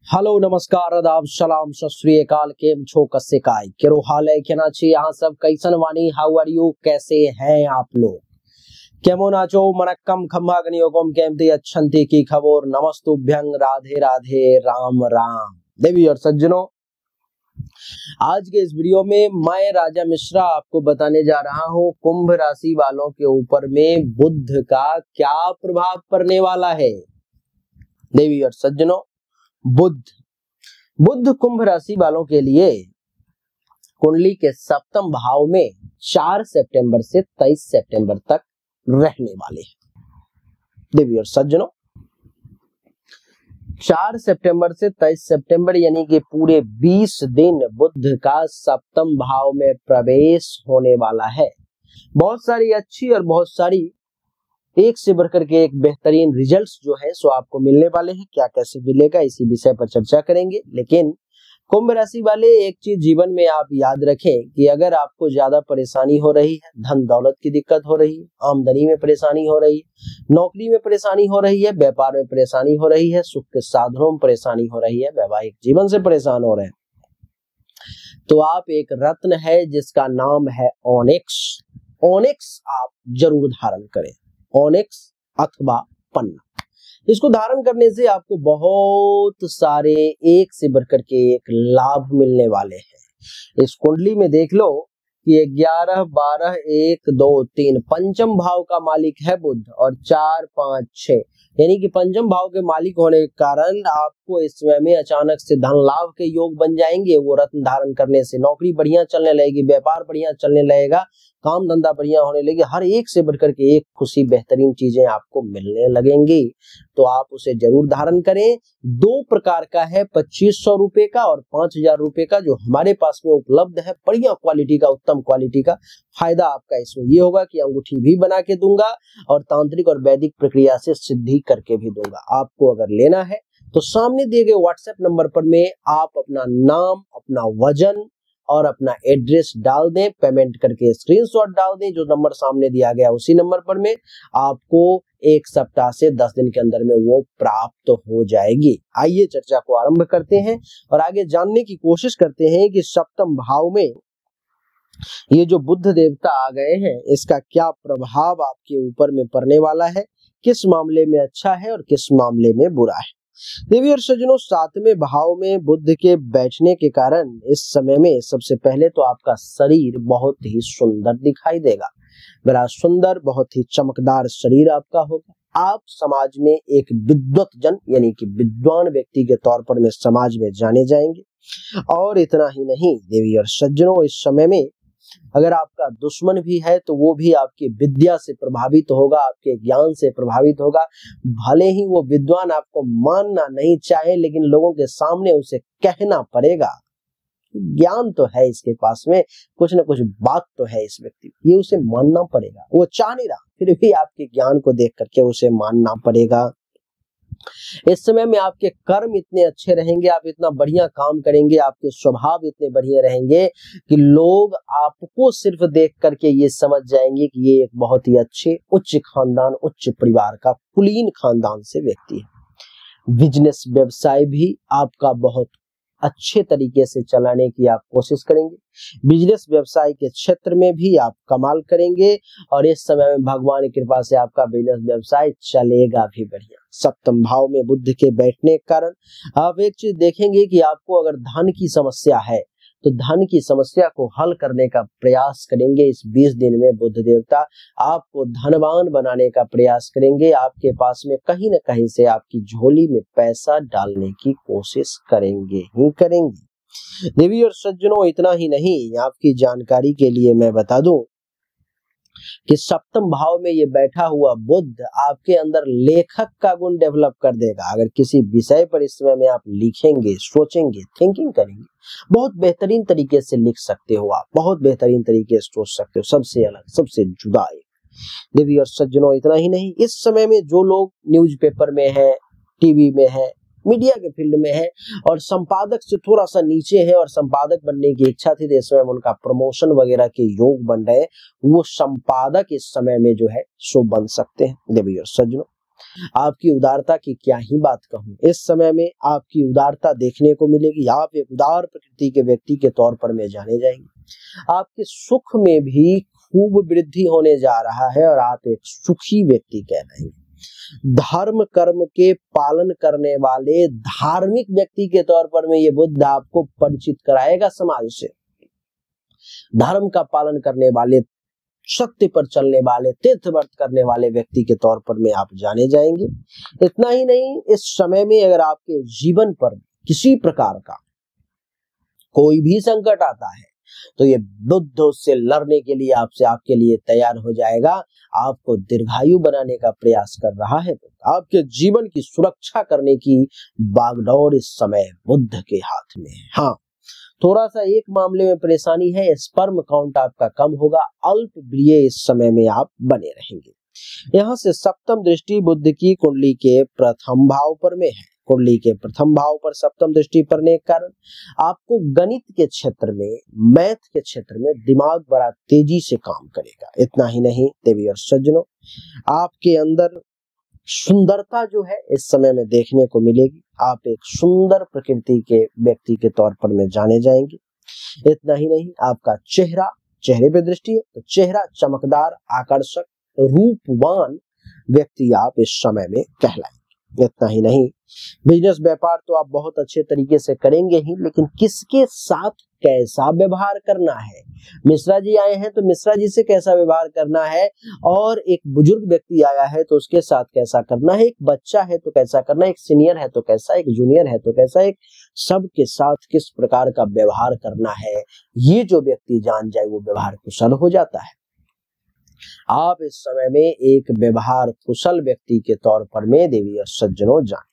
Hello नमस्कार आदाब सलाम सत श्री अकाल। केम छो कसे काय केरो हाल है केना छी यहाँ सब कैसन वानी हाउ आर यू कैसे हैं आप लोग केमो नाचो मनक्कम खम्मा गनियोगम केमती अच्छंती की खबर नमस्तुभ्यं राधे राधे राम राम। देवी और सज्जनों, आज के इस वीडियो में मैं राजा मिश्रा आपको बताने जा रहा हूँ कुंभ राशि वालों के ऊपर में बुध का क्या प्रभाव पड़ने वाला है। देवी और सज्जनों, बुध कुंभ राशि वालों के लिए कुंडली के सप्तम भाव में 4 सितंबर से 23 सितंबर तक रहने वाले हैं। देवी और सज्जनों, 4 सितंबर से 23 सितंबर यानी कि पूरे 20 दिन बुध का सप्तम भाव में प्रवेश होने वाला है। बहुत सारी अच्छी और बहुत सारी एक से बढ़कर के एक बेहतरीन रिजल्ट्स जो है सो आपको मिलने वाले हैं। क्या कैसे मिलेगा इसी विषय पर चर्चा करेंगे। लेकिन कुंभ राशि वाले एक चीज जीवन में आप याद रखें कि अगर आपको ज्यादा परेशानी हो रही है, धन दौलत की दिक्कत हो रही है, आमदनी में परेशानी हो रही है, नौकरी में परेशानी हो रही है, व्यापार में परेशानी हो रही है, सुख के साधनों में परेशानी हो रही है, वैवाहिक जीवन से परेशान हो रहे हैं, तो आप एक रत्न है जिसका नाम है ओनिक्स। ओनिक्स आप जरूर धारण करें, ओनिक्स अथवा पन्ना। इसको धारण करने से आपको बहुत सारे एक से बढ़कर के एक लाभ मिलने वाले हैं। इस कुंडली में देख लो कि 11, 12, 1, 2, 3 पंचम भाव का मालिक है बुध और 4, 5, 6 यानी कि पंचम भाव के मालिक होने के कारण आपको इस समय में अचानक से धन लाभ के योग बन जाएंगे। वो रत्न धारण करने से नौकरी बढ़िया चलने लगेगी, व्यापार बढ़िया चलने लगेगा, काम धंधा बढ़िया होने लगे, हर एक से बढ़कर के एक खुशी बेहतरीन चीजें आपको मिलने लगेंगी। तो आप उसे जरूर धारण करें। 2 प्रकार का है, 2500 रुपए का और 5000 रुपए का, जो हमारे पास में उपलब्ध है। बढ़िया क्वालिटी का, उत्तम क्वालिटी का। फायदा आपका इसमें ये होगा कि अंगूठी भी बना के दूंगा और तांत्रिक और वैदिक प्रक्रिया से सिद्धि करके भी दूंगा। आपको अगर लेना है तो सामने दिए गए व्हाट्सएप नंबर पर में आप अपना नाम, अपना वजन और अपना एड्रेस डाल दें, पेमेंट करके स्क्रीनशॉट डाल दें। जो नंबर सामने दिया गया उसी नंबर पर में आपको 1 सप्ताह से 10 दिन के अंदर में वो प्राप्त हो जाएगी। आइए चर्चा को आरंभ करते हैं और आगे जानने की कोशिश करते हैं कि सप्तम भाव में ये जो बुध देवता आ गए हैं इसका क्या प्रभाव आपके ऊपर में पड़ने वाला है, किस मामले में अच्छा है और किस मामले में बुरा है। देवी और सज्जनों, 7वें भाव में बुध के बैठने के कारण इस समय में सबसे पहले तो आपका शरीर बहुत ही सुंदर दिखाई देगा। बड़ा सुंदर, बहुत ही चमकदार शरीर आपका होगा। आप समाज में एक विद्वत जन यानी कि विद्वान व्यक्ति के तौर पर में समाज में जाने जाएंगे। और इतना ही नहीं देवी और सज्जनों, इस समय में अगर आपका दुश्मन भी है तो वो भी आपकी विद्या से प्रभावित होगा, आपके ज्ञान से प्रभावित होगा। भले ही वो विद्वान आपको मानना नहीं चाहे लेकिन लोगों के सामने उसे कहना पड़ेगा। ज्ञान तो है इसके पास में, कुछ न कुछ बात तो है इस व्यक्ति, ये उसे मानना पड़ेगा। वो चाह नहीं रहा फिर भी आपके ज्ञान को देख करके उसे मानना पड़ेगा। इस समय में आपके कर्म इतने अच्छे रहेंगे, आप इतना बढ़िया काम करेंगे, आपके स्वभाव इतने बढ़िया रहेंगे कि लोग आपको सिर्फ देख करके ये समझ जाएंगे कि ये एक बहुत ही अच्छे उच्च खानदान, उच्च परिवार का कुलीन खानदान से व्यक्ति है। बिजनेस व्यवसाय भी आपका बहुत अच्छे तरीके से चलाने की आप कोशिश करेंगे। बिजनेस व्यवसाय के क्षेत्र में भी आप कमाल करेंगे और इस समय में भगवान की कृपा से आपका बिजनेस व्यवसाय चलेगा भी बढ़िया। सप्तम भाव में बुध के बैठने के कारण आप एक चीज देखेंगे कि आपको अगर धन की समस्या है तो धन की समस्या को हल करने का प्रयास करेंगे। इस 20 दिन में बुध देवता आपको धनवान बनाने का प्रयास करेंगे। आपके पास में कहीं न कहीं से आपकी झोली में पैसा डालने की कोशिश करेंगे ही करेंगे। देवी और सज्जनों, इतना ही नहीं, आपकी जानकारी के लिए मैं बता दूं कि सप्तम भाव में ये बैठा हुआ बुध आपके अंदर लेखक का गुण डेवलप कर देगा। अगर किसी विषय पर इस समय में आप लिखेंगे, सोचेंगे, थिंकिंग करेंगे, बहुत बेहतरीन तरीके से लिख सकते हो। आप बहुत बेहतरीन तरीके से सोच सकते हो, सबसे अलग, सबसे जुदा एक। देवी और सज्जनों, इतना ही नहीं, इस समय में जो लोग न्यूज़पेपर में है, टीवी में है, मीडिया के फील्ड में है और संपादक से थोड़ा सा नीचे है और संपादक बनने की इच्छा थी, इस समय उनका प्रमोशन वगैरह के योग बन रहे, वो संपादक इस समय में जो है सो बन सकते हैं। देवी और सज्जनों, आपकी उदारता की क्या ही बात कहूं। इस समय में आपकी उदारता देखने को मिलेगी। आप एक उदार प्रकृति के व्यक्ति के तौर पर में जाने जाएंगे। आपके सुख में भी खूब वृद्धि होने जा रहा है और आप एक सुखी व्यक्ति कहलाएंगे। धर्म कर्म के पालन करने वाले धार्मिक व्यक्ति के तौर पर में ये बुध आपको परिचित कराएगा समाज से। धर्म का पालन करने वाले, सत्य पर चलने वाले, तीर्थ व्रत करने वाले व्यक्ति के तौर पर में आप जाने जाएंगे। इतना ही नहीं, इस समय में अगर आपके जीवन पर किसी प्रकार का कोई भी संकट आता है तो ये बुध उससे लड़ने के लिए आपके लिए तैयार हो जाएगा। आपको दीर्घायु बनाने का प्रयास कर रहा है। आपके जीवन की सुरक्षा करने की बागडोर इस समय बुध के हाथ में है। हाँ, थोड़ा सा एक मामले में परेशानी है, स्पर्म काउंट आपका कम होगा, अल्पप्रिय इस समय में आप बने रहेंगे। यहाँ से सप्तम दृष्टि बुध की कुंडली के प्रथम भाव पर में है। कुंडली के प्रथम भाव पर सप्तम दृष्टि पड़ने के कारण आपको गणित के क्षेत्र में, मैथ के क्षेत्र में दिमाग बड़ा तेजी से काम करेगा। इतना ही नहीं देवी और सज्जनों, आपके अंदर सुंदरता जो है इस समय में देखने को मिलेगी। आप एक सुंदर प्रकृति के व्यक्ति के तौर पर में जाने जाएंगे। इतना ही नहीं, आपका चेहरे पे दृष्टि है तो चेहरा चमकदार, आकर्षक, रूपवान व्यक्ति आप इस समय में कहलाएंगे। इतना ही नहीं, बिजनेस व्यापार तो आप बहुत अच्छे तरीके से करेंगे ही, लेकिन किसके साथ कैसा व्यवहार करना है। मिश्रा जी आए हैं तो मिश्रा जी से कैसा व्यवहार करना है, और एक बुजुर्ग व्यक्ति आया है तो उसके साथ कैसा करना है, एक बच्चा है तो कैसा करना है, एक सीनियर है तो कैसा, एक जूनियर है तो कैसा, एक सबके साथ किस प्रकार का व्यवहार करना है, ये जो व्यक्ति जान जाए वो व्यवहार कुशल हो जाता है। आप इस समय में एक व्यवहार कुशल व्यक्ति के तौर पर में देवी और सज्जनों जाने जाएंगे।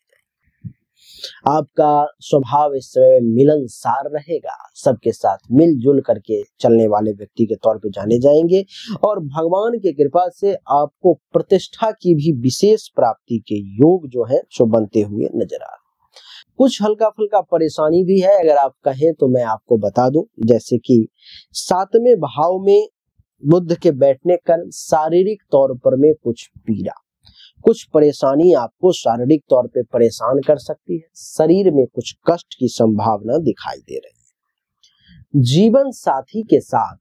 आपका स्वभाव इस समय में मिलनसार रहेगा, सबके साथ मिलजुल करके चलने वाले व्यक्ति के तौर पे जाने जाएंगे, और भगवान की कृपा से आपको प्रतिष्ठा की भी विशेष प्राप्ति के योग जो है सो बनते हुए नजर आ रहे। कुछ हल्का फुल्का परेशानी भी है, अगर आप कहें तो मैं आपको बता दूं, जैसे कि 7वें भाव में बुध के बैठने का शारीरिक तौर पर में कुछ पीड़ा, कुछ परेशानी आपको शारीरिक तौर पे परेशान कर सकती है। शरीर में कुछ कष्ट की संभावना दिखाई दे रही है। जीवन साथी के साथ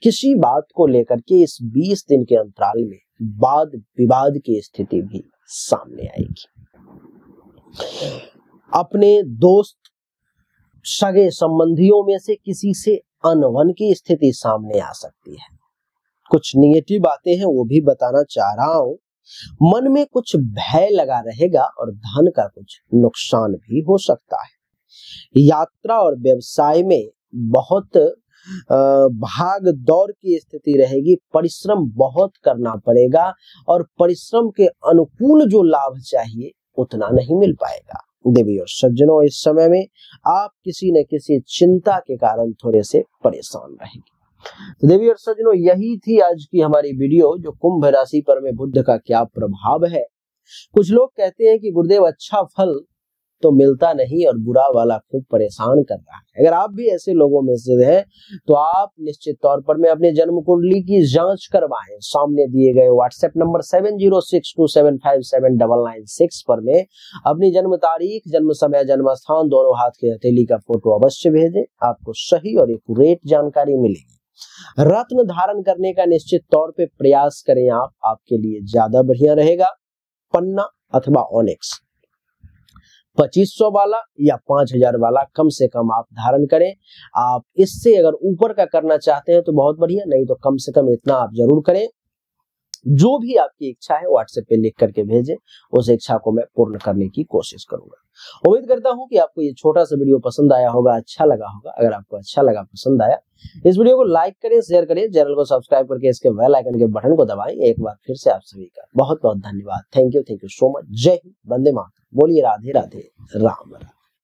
किसी बात को लेकर के इस 20 दिन के अंतराल में वाद विवाद की स्थिति भी सामने आएगी। अपने दोस्त, सगे संबंधियों में से किसी से अनबन की स्थिति सामने आ सकती है। कुछ निगेटिव बातें हैं वो भी बताना चाह रहा हूं। मन में कुछ भय लगा रहेगा और धन का कुछ नुकसान भी हो सकता है। यात्रा और व्यवसाय में बहुत भाग दौड़ की स्थिति रहेगी। परिश्रम बहुत करना पड़ेगा और परिश्रम के अनुकूल जो लाभ चाहिए उतना नहीं मिल पाएगा। देवी और सज्जनों, इस समय में आप किसी न किसी चिंता के कारण थोड़े से परेशान रहेंगे। तो देवी और सज्जनों, यही थी आज की हमारी वीडियो, जो कुंभ राशि पर में बुध का क्या प्रभाव है। कुछ लोग कहते हैं कि गुरुदेव अच्छा फल तो मिलता नहीं और बुरा वाला खूब परेशान कर रहा है। अगर आप भी ऐसे लोगों में से हैं तो आप निश्चित तौर पर में अपने जन्म कुंडली की जांच करवाएं। सामने दिए गए व्हाट्सएप नंबर 7062757996 पर में अपनी जन्म तारीख, जन्म समय, जन्म स्थान, दोनों हाथ के हथेली का फोटो अवश्य भेजें। आपको सही और एक्यूरेट जानकारी मिलेगी। रत्न धारण करने का निश्चित तौर पे प्रयास करें आप, आपके लिए ज्यादा बढ़िया रहेगा। पन्ना अथवा ऑनिक्स 2500 वाला या 5000 वाला कम से कम आप धारण करें। आप इससे अगर ऊपर का करना चाहते हैं तो बहुत बढ़िया, नहीं तो कम से कम इतना आप जरूर करें। जो भी आपकी इच्छा है व्हाट्सएप पे लिख करके भेजें, उस इच्छा को मैं पूर्ण करने की कोशिश करूंगा। उम्मीद करता हूं कि आपको ये छोटा सा वीडियो पसंद आया होगा, अच्छा लगा होगा। अगर आपको अच्छा लगा, पसंद आया, इस वीडियो को लाइक करें, शेयर करें, चैनल को सब्सक्राइब करके इसके बेल आइकन के बटन को दबाएं। एक बार फिर से आप सभी का बहुत बहुत धन्यवाद। Thank you so much. जय हिंद, वंदे मातरम। बोलिए राधे राधे, राम राम।